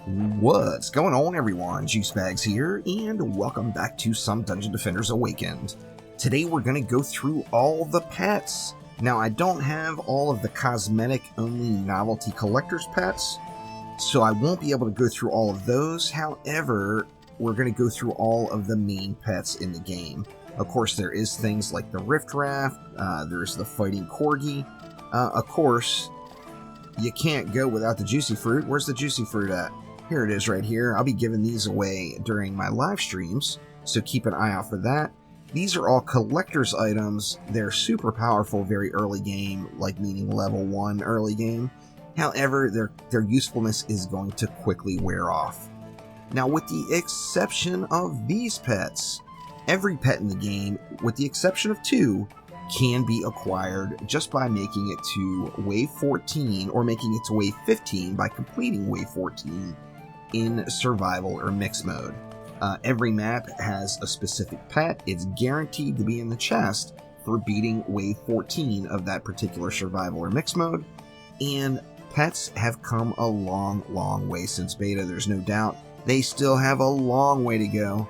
What's going on, everyone? Juicebags here, and welcome back to some Dungeon Defenders Awakened. Today we're going to go through all the pets. Now, I don't have all of the cosmetic-only novelty collector's pets, so I won't be able to go through all of those. However, we're going to go through all of the main pets in the game. Of course, there is things like the Rift Raft, there's the Fighting Corgi. Of course, you can't go without the Juicy Fruit. Where's the Juicy Fruit at? Here it is right here. I'll be giving these away during my live streams, so keep an eye out for that. These are all collector's items. They're super powerful very early game, like meaning level 1 early game. However, their usefulness is going to quickly wear off. Now, with the exception of these pets, every pet in the game, with the exception of 2, can be acquired just by making it to wave 14 or making it to wave 15 by completing wave 14 in survival or mixed mode. Every map has a specific pet. It's guaranteed to be in the chest for beating wave 14 of that particular survival or mixed mode. And pets have come a long way since beta, there's no doubt. They still have a long way to go,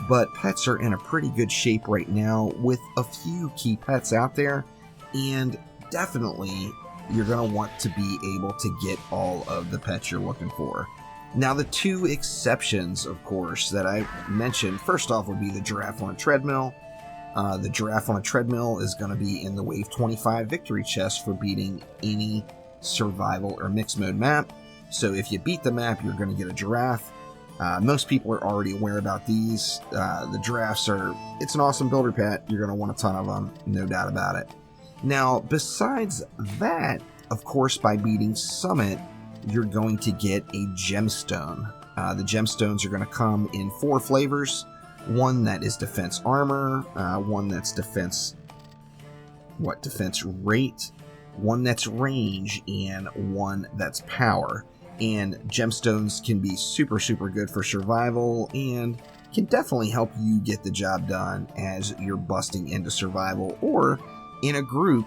but pets are in a pretty good shape right now with a few key pets out there, and definitely you're going to want to be able to get all of the pets you're looking for. Now, the 2 exceptions, of course, that I mentioned, first off would be the Giraffe on a Treadmill. The Giraffe on a Treadmill is going to be in the Wave 25 victory chest for beating any survival or mixed mode map. So if you beat the map, you're going to get a giraffe. Most people are already aware about these. The giraffes it's an awesome builder pet. You're going to want a ton of them, no doubt about it. Now, besides that, of course, by beating Summit, you're going to get a gemstone. The gemstones are going to come in 4 flavors. One that is defense armor, one that's defense rate, one that's range, and one that's power. And gemstones can be super good for survival and can definitely help you get the job done as you're busting into survival or in a group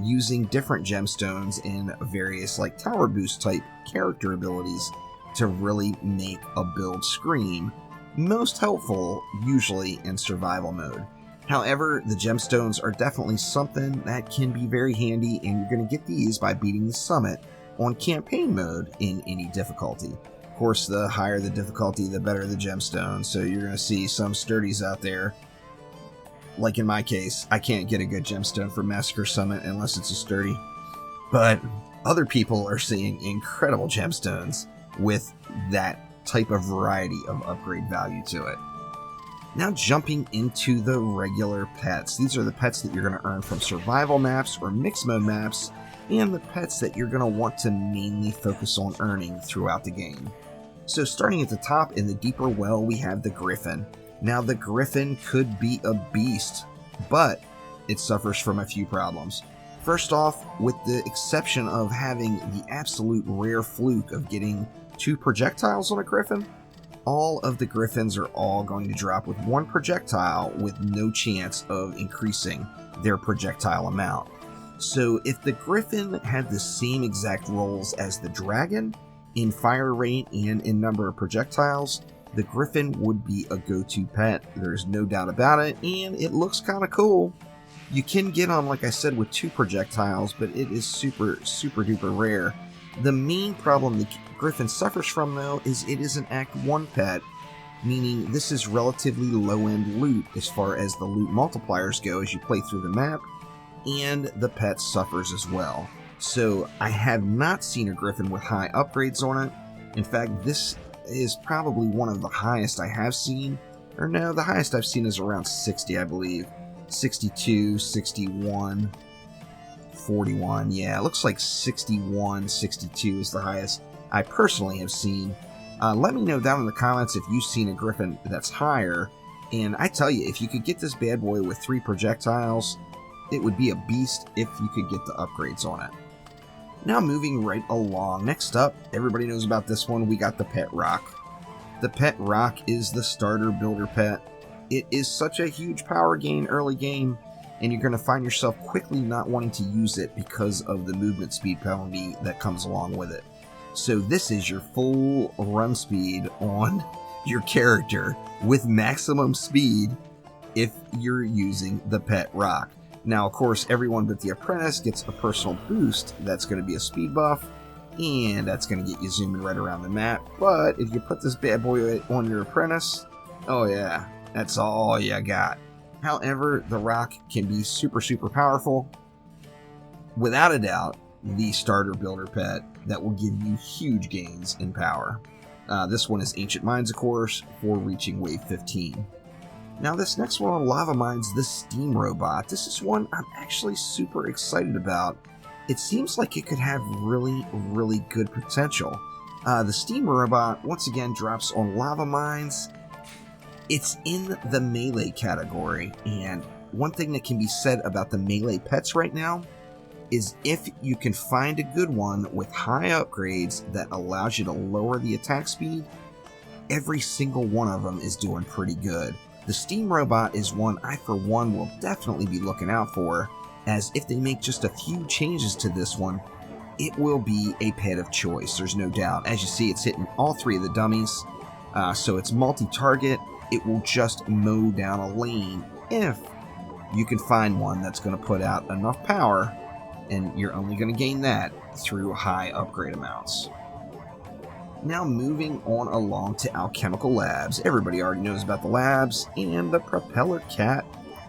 using different gemstones in various like tower boost type character abilities to really make a build scream. Most helpful usually in survival mode. However, the gemstones are definitely something that can be very handy, and you're going to get these by beating the summit on campaign mode in any difficulty. Of course, the higher the difficulty, the better the gemstone, so you're going to see some sturdies out there. Like in my case, I can't get a good gemstone for Massacre Summit unless it's a sturdy. But other people are seeing incredible gemstones with that type of variety of upgrade value to it. Now jumping into the regular pets. These are the pets that you're going to earn from survival maps or mixed mode maps, and the pets that you're going to want to mainly focus on earning throughout the game. So starting at the top in the deeper well, we have the Griffin. Now, the Griffin could be a beast, but it suffers from a few problems. First off, with the exception of having the absolute rare fluke of getting 2 projectiles on a Griffin, all of the Griffins are all going to drop with 1 projectile with no chance of increasing their projectile amount. So if the Griffin had the same exact rolls as the Dragon in fire rate and in number of projectiles, the Griffin would be a go-to pet. There's no doubt about it, and it looks kind of cool. You can get on, like I said, with 2 projectiles, but it is super duper rare. The main problem the Griffin suffers from, though, is it is an Act 1 pet, meaning this is relatively low-end loot as far as the loot multipliers go as you play through the map, and the pet suffers as well. So I have not seen a Griffin with high upgrades on it. In fact, this is probably one of the highest I have seen. Or no, the highest I've seen is around 60, I believe. 62, 61, 41. Yeah, it looks like 61, 62 is the highest I personally have seen. Let me know down in the comments if you've seen a Griffin that's higher. And I tell you, if you could get this bad boy with 3 projectiles, it would be a beast if you could get the upgrades on it. Now moving right along, next up, everybody knows about this one, we got the Pet Rock. The Pet Rock is the starter builder pet. It is such a huge power gain early game, and you're going to find yourself quickly not wanting to use it because of the movement speed penalty that comes along with it. So this is your full run speed on your character with maximum speed if you're using the pet rock. Now, of course, everyone but the apprentice gets a personal boost. That's going to be a speed buff, and that's going to get you zooming right around the map. But if you put this bad boy on your apprentice, oh yeah, that's all you got. However, the rock can be super, super powerful. Without a doubt, the starter builder pet that will give you huge gains in power. This one is Ancient Mines, of course, for reaching wave 15. Now this next one on Lava Mines, the Steam Robot. This is one I'm actually super excited about. It seems like it could have really, really good potential. The Steam Robot, once again, drops on Lava Mines. It's in the melee category, and one thing that can be said about the melee pets right now is if you can find a good one with high upgrades that allows you to lower the attack speed, every single one of them is doing pretty good. The Steam Robot is one I, for one, will definitely be looking out for, as if they make just a few changes to this one, it will be a pet of choice, there's no doubt. As you see, it's hitting all three of the dummies, so it's multi-target. It will just mow down a lane if you can find one that's going to put out enough power, and you're only going to gain that through high upgrade amounts. Now moving on along to Alchemical Labs. Everybody already knows about the labs and the Propeller Cat.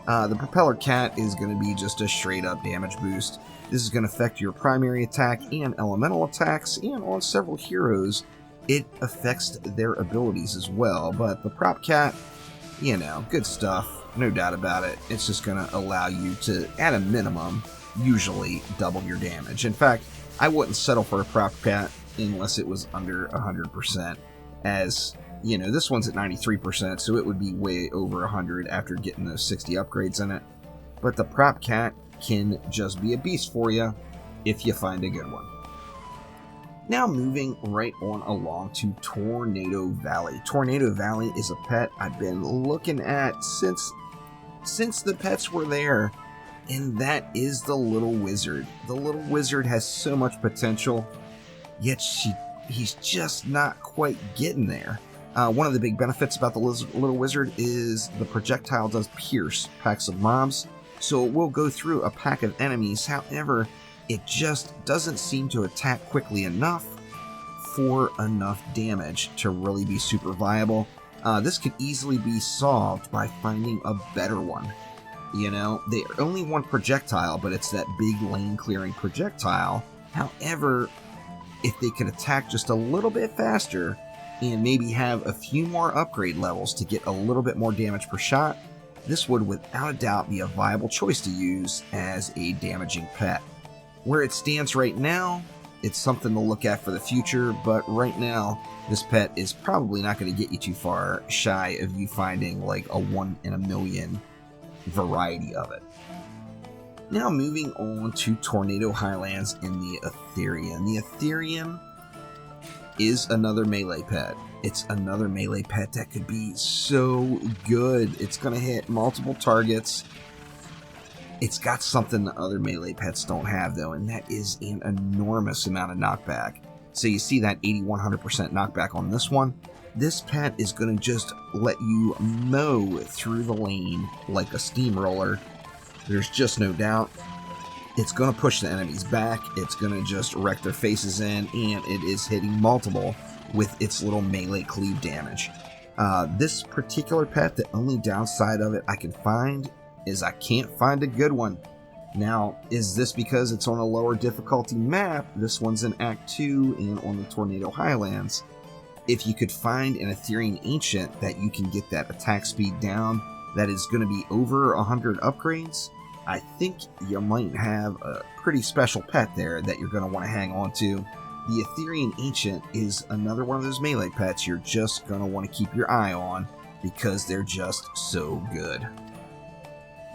The Propeller Cat is going to be just a straight up damage boost. This is going to affect your primary attack and elemental attacks, and on several heroes it affects their abilities as well. But the Prop Cat, you know, good stuff, no doubt about it. It's just going to allow you to, at a minimum, usually double your damage. In fact, I wouldn't settle for a Prop Cat unless it was under 100%, as, you know, this one's at 93%, so it would be way over 100 after getting those 60 upgrades in it. But the Prop Cat can just be a beast for you if you find a good one. Now moving right on along to Tornado Valley. Tornado Valley is a pet I've been looking at since the pets were there, and that is the Little Wizard. The Little Wizard has so much potential, yet he's just not quite getting there. One of the big benefits about the Little Wizard is the projectile does pierce packs of mobs, so it will go through a pack of enemies. However, it just doesn't seem to attack quickly enough for enough damage to really be super viable. This could easily be solved by finding a better one. You know, they are only one projectile, but it's that big lane clearing projectile. However, if they could attack just a little bit faster and maybe have a few more upgrade levels to get a little bit more damage per shot, this would without a doubt be a viable choice to use as a damaging pet. Where it stands right now, it's something to look at for the future, but right now, this pet is probably not going to get you too far shy of you finding like a 1 in a million variety of it. Now moving on to Tornado Highlands and the Ethereum. The Ethereum is another melee pet. It's another melee pet that could be so good. It's going to hit multiple targets. It's got something that other melee pets don't have, though, and that is an enormous amount of knockback. So you see that 80-100% knockback on this one. This pet is going to just let you mow through the lane like a steamroller. There's just no doubt. It's going to push the enemies back. It's going to just wreck their faces in, and it is hitting multiple with its little melee cleave damage. This particular pet, the only downside of it I can find is I can't find a good one. Now, is this because it's on a lower difficulty map? This one's in Act 2 and on the Tornado Highlands. If you could find an Ethereum Ancient that you can get that attack speed down, that is going to be over 100 upgrades, I think you might have a pretty special pet there that you're going to want to hang on to. The Ethereum Ancient is another one of those melee pets you're just going to want to keep your eye on because they're just so good.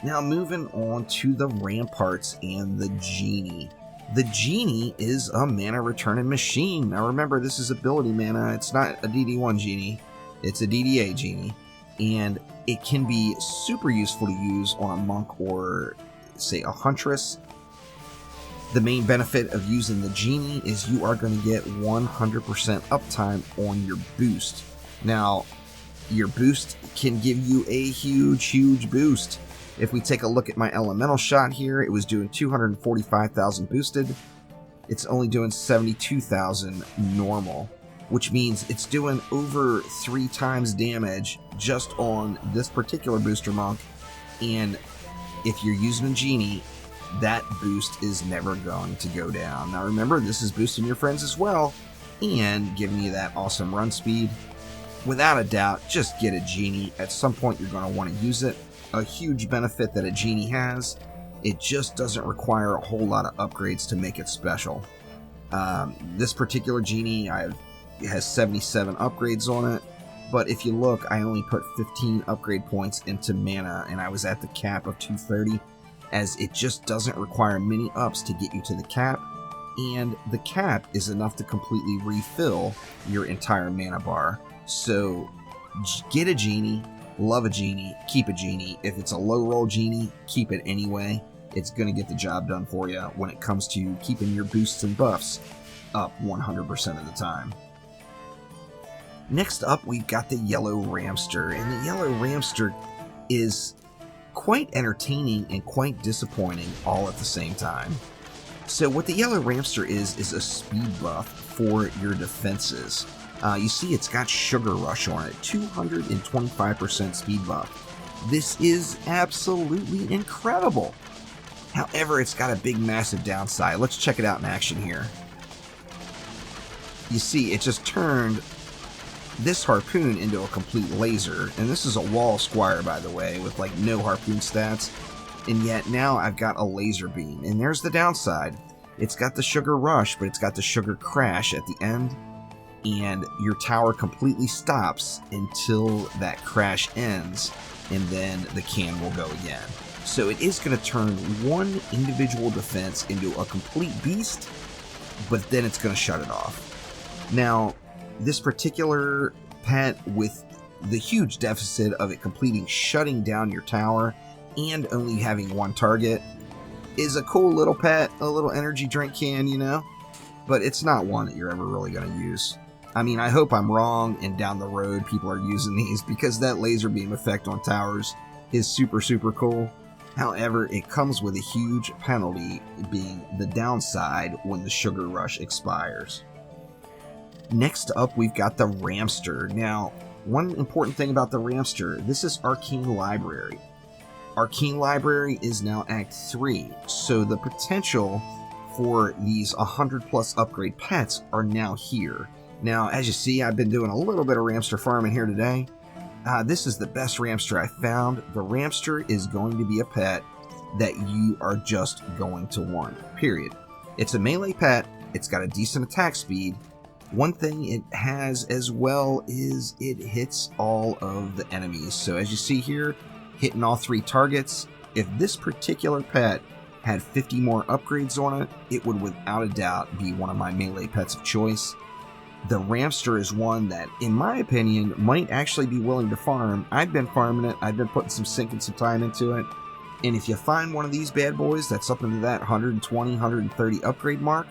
Now moving on to the Ramparts and the Genie. The Genie is a mana returning machine. Now remember, this is ability mana. It's not a DD1 Genie. It's a DDA Genie. And it can be super useful to use on a monk or, say, a huntress. The main benefit of using the Genie is you are going to get 100% uptime on your boost. Now, your boost can give you a huge boost. If we take a look at my elemental shot here, it was doing 245,000 boosted. It's only doing 72,000 normal, which means it's doing over 3 times damage just on this particular booster monk. And if you're using a Genie, that boost is never going to go down. Now remember, this is boosting your friends as well and giving you that awesome run speed. Without a doubt, just get a Genie. At some point you're going to want to use it. A huge benefit that a Genie has, it just doesn't require a whole lot of upgrades to make it special. This particular Genie has 77 upgrades on it, but if you look, I only put 15 upgrade points into mana, and I was at the cap of 230, as it just doesn't require many ups to get you to the cap, and the cap is enough to completely refill your entire mana bar. So get a Genie, love a Genie, keep a Genie. If it's a low roll Genie, keep it anyway. It's going to get the job done for you when it comes to keeping your boosts and buffs up 100% of the time. Next up, we've got the Yellow Ramster, and the Yellow Ramster is quite entertaining and quite disappointing all at the same time. So what the Yellow Ramster is a speed buff for your defenses. You see it's got Sugar Rush on it, 225% speed buff. This is absolutely incredible. However, it's got a big massive downside. Let's check it out in action here. You see, it just turned this harpoon into a complete laser, and this is a wall squire, by the way, with like no harpoon stats, and yet now I've got a laser beam. And there's the downside. It's got the Sugar Rush, but it's got the Sugar Crash at the end, and your tower completely stops until that crash ends, and then the can will go again. So it is going to turn one individual defense into a complete beast, but then it's going to shut it off. Now, this particular pet, with the huge deficit of it completing shutting down your tower and only having one target, is a cool little pet, a little energy drink can, you know? But it's not one that you're ever really going to use. I mean, I hope I'm wrong and down the road people are using these, because that laser beam effect on towers is super cool. However, it comes with a huge penalty, being the downside when the Sugar Rush expires. Next up, we've got the Ramster. Now, one important thing about the Ramster, this is Arcane Library. Arcane Library is now Act 3, so the potential for these 100+ upgrade pets are now here. Now, as you see, I've been doing a little bit of Ramster farming here today. This is the best Ramster I found. The Ramster is going to be a pet that you are just going to want, period. It's a melee pet, it's got a decent attack speed. One thing it has as well is it hits all of the enemies. So as you see here, hitting all 3 targets. If this particular pet had 50 more upgrades on it, it would without a doubt be one of my melee pets of choice. The Ramster is one that, in my opinion, might actually be willing to farm. I've been farming it. I've been putting some sinking some time into it. And if you find one of these bad boys that's up into that 120, 130 upgrade mark,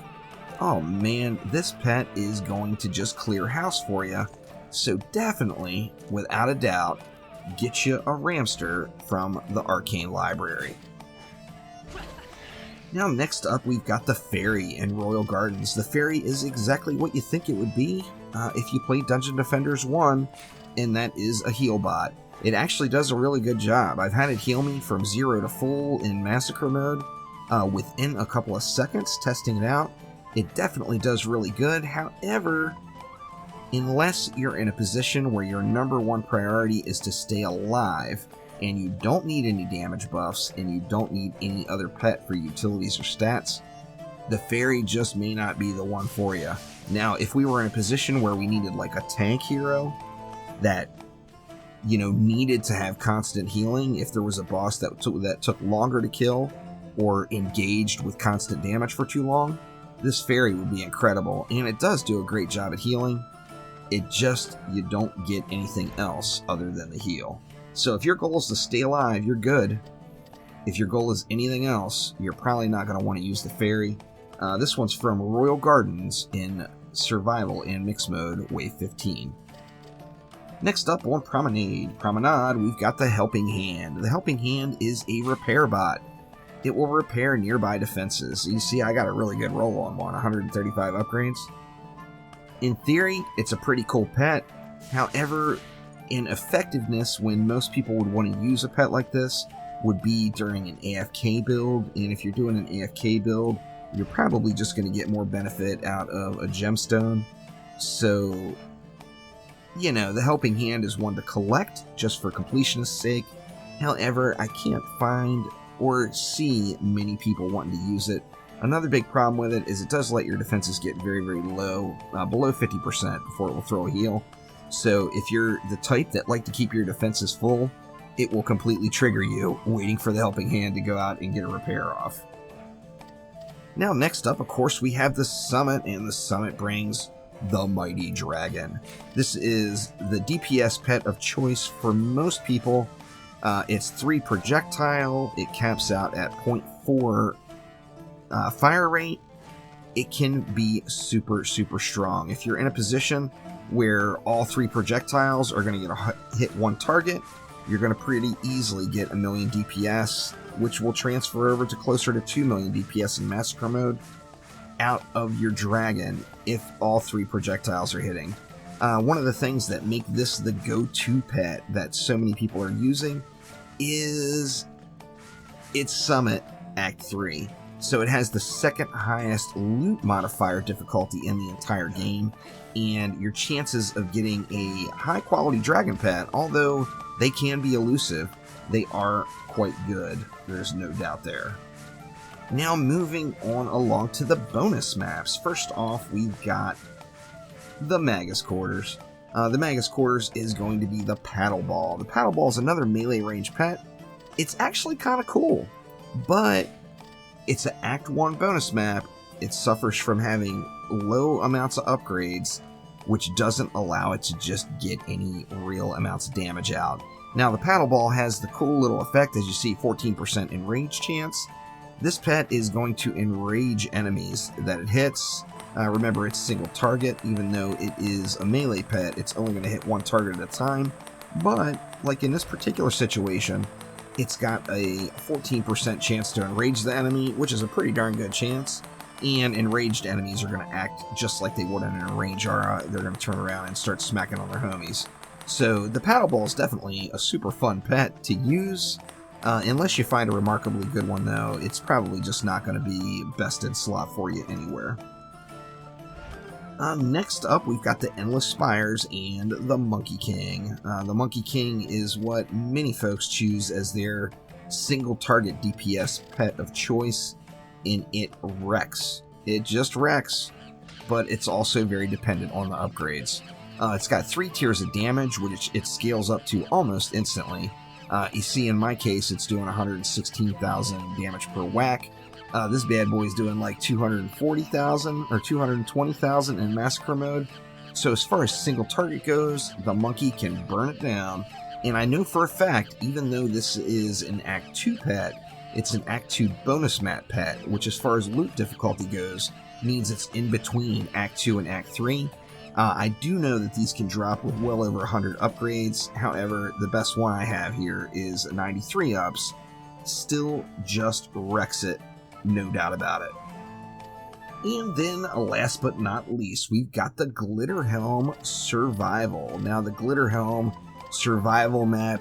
oh man, this pet is going to just clear house for you. So definitely, without a doubt, get you a Ramster from the Arcane Library. Now next up, we've got the Fairy in Royal Gardens. The Fairy is exactly what you think it would be if you play Dungeon Defenders 1, and that is a heal bot. It actually does a really good job. I've had it heal me from 0 to full in Massacre mode within a couple of seconds testing it out. It definitely does really good. However, unless you're in a position where your #1 priority is to stay alive, and you don't need any damage buffs, and you don't need any other pet for utilities or stats, the Fairy just may not be the one for you. Now, if we were in a position where we needed like a tank hero that, you know, needed to have constant healing, if there was a boss that took longer to kill or engaged with constant damage for too long, this Fairy would be incredible, and it does do a great job at healing. It just, you don't get anything else other than the heal. So if your goal is to stay alive, you're good. If your goal is anything else, you're probably not going to want to use the fairy. This one's from Royal Gardens in Survival and Mixed Mode, Wave 15. Next up on Promenade, we've got the Helping Hand. The Helping Hand is a repair bot. It will repair nearby defenses. You see, I got a really good roll on one, 135 upgrades. In theory, it's a pretty cool pet. However, in effectiveness, when most people would want to use a pet like this, would be during an AFK build. And if you're doing an AFK build, you're probably just going to get more benefit out of a gemstone. So, you know, the Helping Hand is one to collect just for completionist's sake. However, I can't find or see many people wanting to use it. Another big problem with it is it does let your defenses get very, very low, below 50% before it will throw a heal. So if you're the type that like to keep your defenses full, it will completely trigger you, waiting for the Helping Hand to go out and get a repair off. Now next up, of course, we have the Summit, and the Summit brings the Mighty Dragon. This is the DPS pet of choice for most people. It's 3 projectile, it caps out at 0.4 fire rate. It can be super, super strong. If you're in a position where all 3 projectiles are going to hit one target, you're going to pretty easily get 1 million DPS, which will transfer over to closer to 2 million DPS in Massacre mode out of your dragon if all 3 projectiles are hitting. One of the things that make this the go-to pet that so many people are using is its Summit Act 3. So it has the second highest loot modifier difficulty in the entire game, and your chances of getting a high quality dragon pet, although they can be elusive, they are quite good. There's no doubt there. Now moving on along to the bonus maps. First off, we've got the Magus Quarters. The Magus Quarters is going to be the Paddle Ball. The Paddle Ball is another melee range pet. It's actually kind of cool, but it's an Act 1 bonus map. It suffers from having low amounts of upgrades, which doesn't allow it to just get any real amounts of damage out. Now, the Paddle Ball has the cool little effect, as you see, 14% enrage chance. This pet is going to enrage enemies that it hits. Remember, it's single target. Even though it is a melee pet, it's only going to hit one target at a time. But, like in this particular situation, it's got a 14% chance to enrage the enemy, which is a pretty darn good chance. And enraged enemies are going to act just like they would in an enrage aura. They're going to turn around and start smacking on their homies. So the Paddle Ball is definitely a super fun pet to use. Unless you find a remarkably good one, though, it's probably just not going to be best in slot for you anywhere. Next up, we've got the Endless Spires and the Monkey King. The Monkey King is what many folks choose as their single target DPS pet of choice, and it wrecks. It just wrecks, but it's also very dependent on the upgrades. It's got 3 tiers of damage, which it scales up to almost instantly. You see, in my case, it's doing 116,000 damage per whack. This bad boy is doing like 240,000 or 220,000 in Massacre mode. So as far as single target goes, the monkey can burn it down. And I know for a fact, even though this is an Act 2 pet, it's an Act 2 bonus map pet, which as far as loot difficulty goes, means it's in between Act 2 and Act 3. I do know that these can drop with well over 100 upgrades. However, the best one I have here is 93 ups. Still just wrecks it, no doubt about it. And then, last but not least, we've got the Glitter Helm Survival. Now, the Glitter Helm Survival map,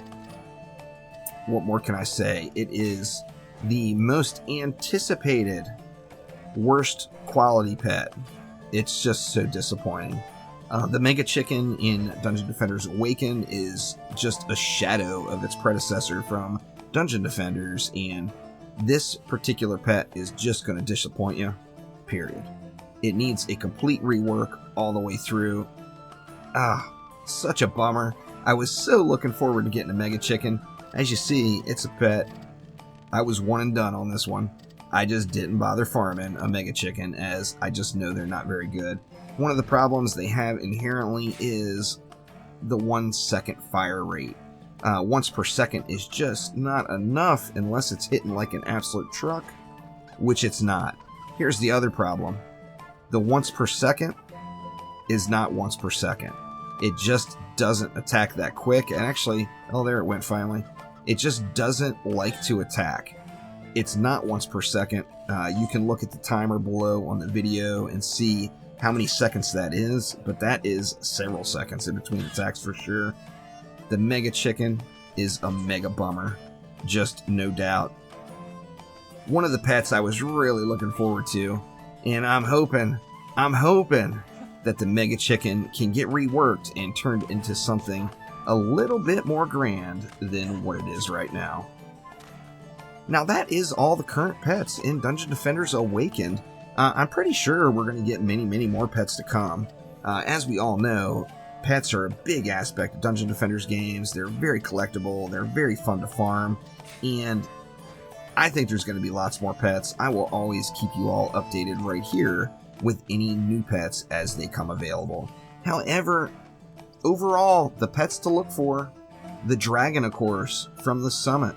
what more can I say? It is the most anticipated worst quality pet. It's just so disappointing. The Mega Chicken in Dungeon Defenders Awakened is just a shadow of its predecessor from Dungeon Defenders, and this particular pet is just going to disappoint you, period. It needs a complete rework all the way through. Such a bummer. I was so looking forward to getting a Mega Chicken. As you see, it's a pet. I was one and done on this one. I just didn't bother farming a Mega Chicken, as I just know they're not very good. One of the problems they have inherently is the 1 second fire rate. Once per second is just not enough unless it's hitting like an absolute truck, which it's not. Here's the other problem. The once per second is not once per second. It just doesn't attack that quick. And actually, oh, there it went finally. It just doesn't like to attack. It's not once per second. You can look at the timer below on the video and see how many seconds that is, but that is several seconds in between attacks for sure. The Mega Chicken is a mega bummer, just no doubt. One of the pets I was really looking forward to, and I'm hoping that the Mega Chicken can get reworked and turned into something a little bit more grand than what it is right now. Now that is all the current pets in Dungeon Defenders Awakened. I'm pretty sure we're going to get many more pets to come. As we all know, pets are a big aspect of Dungeon Defenders games. They're very collectible, they're very fun to farm, and I think there's going to be lots more pets. I will always keep you all updated right here with any new pets as they come available. However, overall, the pets to look for: the dragon, of course, from the Summit.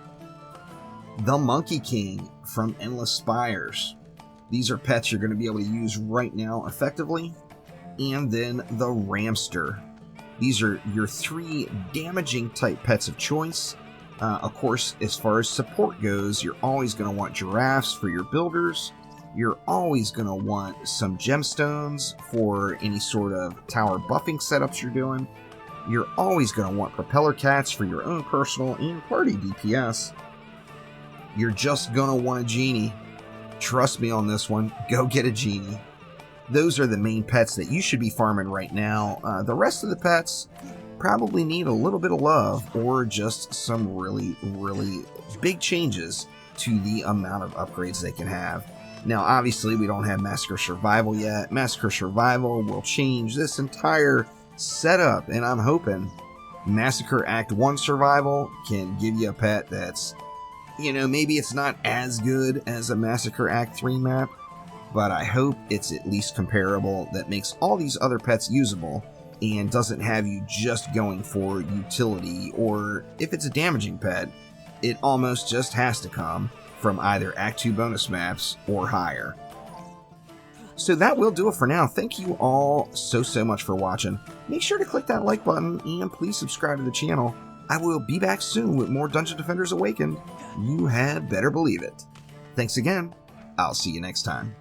The Monkey King from Endless Spires. These are pets you're going to be able to use right now effectively. And then the Ramster. These are your 3 damaging type pets of choice. Of course, as far as support goes, you're always going to want giraffes for your builders. You're always going to want some gemstones for any sort of tower buffing setups you're doing. You're always going to want propeller cats for your own personal and party DPS. You're just going to want a genie. Trust me on this one. Go get a genie. Those are the main pets that you should be farming right now. The rest of the pets probably need a little bit of love or just some really big changes to the amount of upgrades they can have. Now, obviously, we don't have Massacre Survival yet. Massacre Survival will change this entire setup, and I'm hoping Massacre Act 1 Survival can give you a pet that's, you know, maybe it's not as good as a Massacre Act 3 map, but I hope it's at least comparable, that makes all these other pets usable and doesn't have you just going for utility, or if it's a damaging pet, it almost just has to come from either Act 2 bonus maps or higher. So that will do it for now. Thank you all so much for watching. Make sure to click that like button and please subscribe to the channel. I will be back soon with more Dungeon Defenders Awakened. You had better believe it. Thanks again. I'll see you next time.